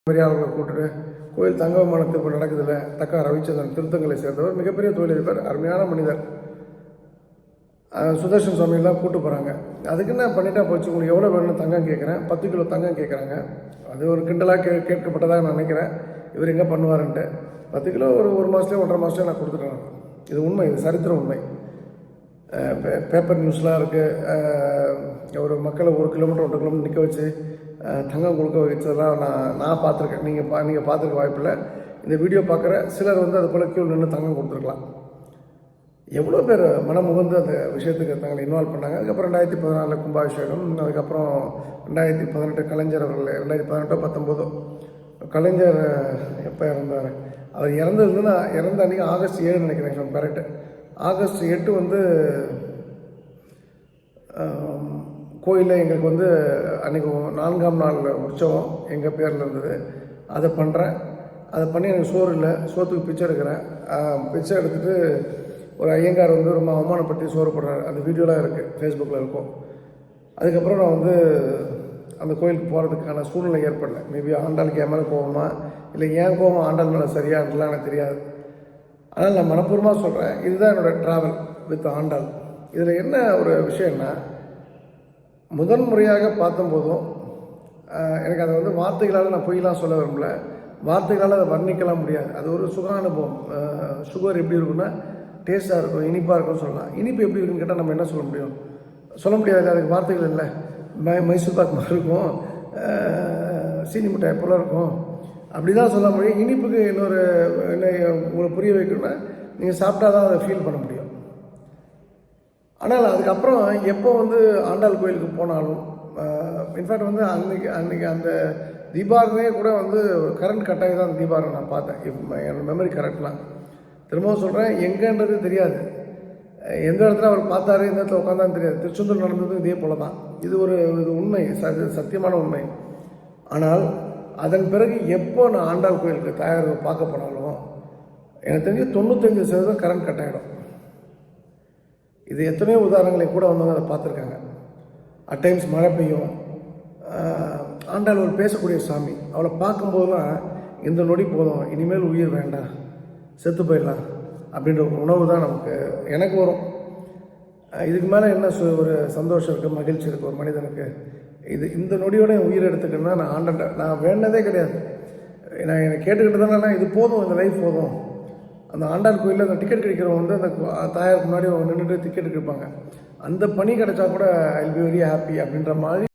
பெரியாளர்களை கூட்டுட்டு கோயில் தங்க விமானத்தில் இப்போ நடக்குதில்ல தக்கா ரவிச்சந்திரன் திருத்தங்களை சேர்ந்தவர் மிகப்பெரிய தொழிலதிபர், அருமையான மனிதர். சுதர்ஷன் சுவாமியெல்லாம் கூட்டு போகிறாங்க. அதுக்கு என்ன பண்ணிட்டா போச்சு, உங்களுக்கு எவ்வளோ வேணும்னு தங்கம் கேட்குறேன், 10 கிலோ தங்கம் கேட்குறாங்க. அது ஒரு கிண்டலாக கேட்கப்பட்டதாக நான் நினைக்கிறேன். இவர் எங்கே பண்ணுவாருன்ட்டு 10 கிலோ ஒரு மாதத்துலேயே 1.5 மாதத்துலேயே நான் கொடுத்துட்டேன். இது உண்மை, இது சரித்திர உண்மை. பேப்பர் நியூஸ்லாம் இருக்குது. ஒரு மக்களை 1 கிலோமீட்டர் 1 கிலோமீட்டர் நிற்க வச்சு தங்கம் கொடுக்க வச்சதெல்லாம் நான் பார்த்துருக்கேன். நீங்கள் பார்த்துருக்க வாய்ப்பில்லை. இந்த வீடியோ பார்க்குற சிலர் அது போல் கியூ நின்று தங்கம் கொடுத்துருக்கலாம். எவ்வளோ பேர் மனமுகந்து அந்த விஷயத்துக்கு தங்களை இன்வால்வ் பண்ணாங்க. அதுக்கப்புறம் 2014 கும்பாபிஷேகம், அதுக்கப்புறம் 2018 கலைஞர் அவர்கள், 2018-19 கலைஞர் எப்போ இறந்தார், அவர் இறந்ததுன்னா இறந்த அன்றைக்கி ஆகஸ்ட் 7 நினைக்கிறேன் கரெக்டு. ஆகஸ்ட் 8 கோயிலில் எங்களுக்கு அன்றைக்கி 4ஆம் நாள் உற்சவம் எங்கள் பேரில் இருந்தது. அதை பண்ணுறேன். அதை பண்ணி எனக்கு சோறு இல்லை, சோத்துக்கு பிச்சை எடுக்கிறேன். பிச்சை எடுத்துகிட்டு ஒரு ஐயங்கார் ரொம்ப அவமானப்படுத்தி சோறு போடுறாரு. அந்த வீடியோலாம் இருக்குது, ஃபேஸ்புக்கில் இருக்கும். அதுக்கப்புறம் நான் அந்த கோயிலுக்கு போகிறதுக்கான சூழ்நிலை ஏற்படலை. மேபி ஆண்டாளுக்கு என் மேலே கோவமா இல்லை ஏன் கோவம் ஆண்டாள் மேலே சரியாகலாம் எனக்கு தெரியாது. ஆனால் நான் மனப்பூர்வமாக சொல்கிறேன், இதுதான் என்னோடய ட்ராவல் வித் ஆண்டாள். இதில் என்ன ஒரு விஷயம்னா, முதன்முறையாக பார்த்தம்போதும் எனக்கு அதை வார்த்தைகளால் நான் பொய்யெலாம் சொல்ல விரும்பல. வார்த்தைகளால் அதை வர்ணிக்கலாம் முடியாது. அது ஒரு சுக அனுபவம். சுகர் எப்படி இருக்குன்னா டேஸ்ட்டாக இருக்கும், இனிப்பாக இருக்கும்னு சொல்லலாம். இனிப்பு எப்படி இருக்குன்னு கேட்டால் நம்ம என்ன சொல்ல முடியும்? சொல்ல முடியாது. அதுக்கு வார்த்தைகள் இல்லை. மைசூர் பாக் மாதிரி இருக்கும், சீனி மிட்டாய் போல இருக்கும், அப்படி தான் சொல்ல முடியும். இனிப்புக்கு என்ன உங்களை புரிய வைக்கணும்னா நீங்கள் சாப்பிட்டா தான் அதை ஃபீல் பண்ண முடியும். ஆனால் அதுக்கப்புறம் எப்போ ஆண்டாள் கோயிலுக்கு போனாலும், இன்ஃபேக்ட் அன்றைக்கி அந்த தீபாரணையே கூட கரண்ட் கட்டாகி தான் அந்த தீபாரணை நான் பார்த்தேன். என்னோடய மெமரி கரெக்ட்லாம். திரும்பவும் சொல்கிறேன், எங்கன்றது தெரியாது. எந்த இடத்துல அவர் பார்த்தாரு, எந்த இடத்துல உட்காந்தான்னு தெரியாது. திருச்செந்தூர் நடந்ததும் இதே போல தான். இது உண்மை, சத்தியமான உண்மை. ஆனால் அதன் பிறகு எப்போ நான் ஆண்டாள் கோயிலுக்கு தயார் பார்க்க போனாலும் எனக்கு தெரிஞ்சு 95% கரண்ட் கட் ஆகிடும். இது எத்தனையோ உதாரணங்களை கூட அதை பார்த்துருக்காங்க. அட்டைம்ஸ் மழை பெய்யும். ஆண்டாள் ஒரு பேசக்கூடிய சாமி. அவளை பார்க்கும்போதெல்லாம் இந்த நொடி போதும், இனிமேல் உயிர் வேண்டாம், செத்து போயிடலாம் அப்படின்ற ஒரு உணவு தான் எனக்கு வரும். இதுக்கு மேலே என்ன ஒரு சந்தோஷம் இருக்குது, மகிழ்ச்சி இருக்குது ஒரு மனிதனுக்கு? இந்த நொடியோட உயிர் எடுத்துக்கணும்னா நான் ஆண்டை நான் வேண்டதே கிடையாது. நான் என்னை கேட்டுக்கிட்டு தானே இது போதும், இந்த லைஃப் போதும். அந்த ஆண்டாள் கோயிலில் அந்த டிக்கெட் கிடைக்கிறவங்க அந்த தாயாருக்கு முன்னாடி நின்றுட்டு டிக்கெட் கிடைப்பாங்க. அந்த பணி கிடைச்சா கூட I will be very happy அப்படின்ற மாதிரி